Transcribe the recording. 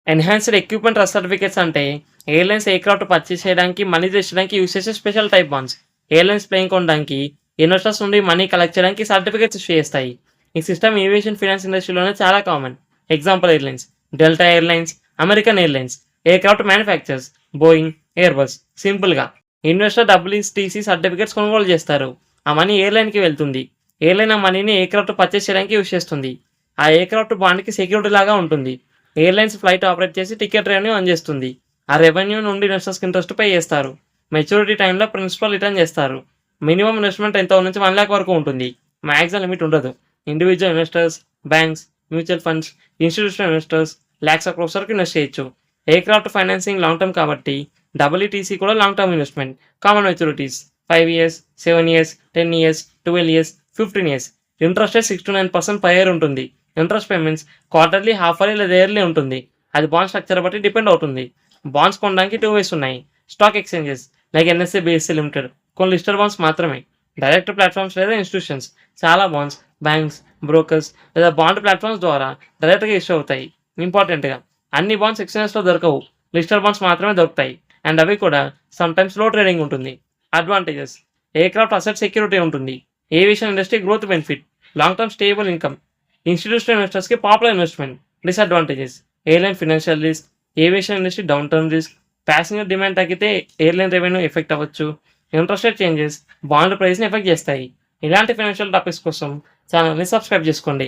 Enhanced equipment trust certificates అంటే airlines aircraft purchase చేయడానికి, money తెచ్చడానికి యూజ్ చేసే special type bonds. Airlines plane కొనడానికి, ఇన్వెస్టర్స్ నుండి మనీ కలెక్ట్ చేయడానికి సర్టిఫికేట్స్ ఇష్యూ చేస్తాయి. ఈ సిస్టమ్ ఏవియేషన్ ఫైనాన్స్ ఇండస్ట్రీలోనే చాలా common. Example airlines, Delta airlines, American airlines. Aircraft manufacturers, Boeing, Airbus. సింపుల్‌గా ఇన్వెస్టర్ డబ్బులు టీసీ సర్టిఫికేట్స్ కొనుగోలు చేస్తారు. ఆ మనీ ఎయిర్‌లైన్‌కి వెళ్తుంది. ఎయిర్‌లైన్ ఆ మనీని ఎయిర్‌క్రాఫ్ట్ పర్చేస్ చేయడానికి యూజ్ చేస్తుంది. ఆ ఎయిర్‌క్రాఫ్ట్ బాండ్‌కి సెక్యూరిటీ లాగా ఉంటుంది. ఎయిర్‌లైన్స్ ఫ్లైట్ ఆపరేట్ చేసి టికెట్ రెవెన్యూ ఎర్న్ చేస్తుంది. ఆ రెవెన్యూ నుండి ఇన్వెస్టర్స్‌కి ఇంట్రెస్ట్ పే చేస్తారు. మెచ్యూరిటీ టైంలో ప్రిన్సిపల్ రిటర్న్ చేస్తారు. మినిమమ్ ఇన్వెస్ట్‌మెంట్ ఎంతో నుంచి 1,00,000 వరకు ఉంటుంది. మాక్సిమం లిమిట్ ఉండదు. Individual investors, banks, mutual funds, institutional investors lakhs of crores వరకు ఇన్వెస్ట్ చేయొచ్చు. ఎయిర్‌క్రాఫ్ట్ ఫైనాన్సింగ్ లాంగ్ టర్మ్ కాబట్టి డబ్ల్యూటీసీ కూడా long term investment. Common maturities 5 years, 7 years, 10 years, 12 years, 15 years. Interest rate 6-9% per year ఉంటుంది. Interest payments quarterly, half yearly లేదా yearly ఉంటుంది. అది bond structure బట్టి depend అవుతుంది. బాండ్స్ కొనడానికి 2 వేస్ ఉన్నాయి. Stock exchanges like NSC, BSC limited కొన్ని listed bonds మాత్రమే. డైరెక్ట్ ప్లాట్‌ఫామ్స్ లేదా ఇన్స్టిట్యూషన్స్ చాలా బాండ్స్ బ్యాంక్స్, బ్రోకర్స్ లేదా బాండ్ ప్లాట్‌ఫామ్స్ ద్వారా డైరెక్ట్‌గా ఇష్యూ అవుతాయి. ఇంపార్టెంట్‌గా అన్ని బాండ్స్ ఎక్స్చేంజెస్‌లో దొరకవు. లిస్టెడ్ బాండ్స్ మాత్రమే దొరుకుతాయి. అండ్ అవి కూడా సమ్‌టైమ్స్ లో ట్రేడింగ్ ఉంటుంది. అడ్వాంటేజెస్ ఎయిర్‌క్రాఫ్ట్ అసెట్ సెక్యూరిటీ ఉంటుంది. Aviation industry growth benefit, long term stable income. Institutional ఇన్వెస్టర్స్‌కి popular investment. Disadvantages airline financial risk, aviation industry down term risk, passenger demand తగ్గితే airline revenue effect అవ్వచ్చు. Interest rate changes bond ప్రైస్‌ని effect చేస్తాయి. ఇలాంటి financial topics కోసం ఛానల్‌ని subscribe చేసుకోండి.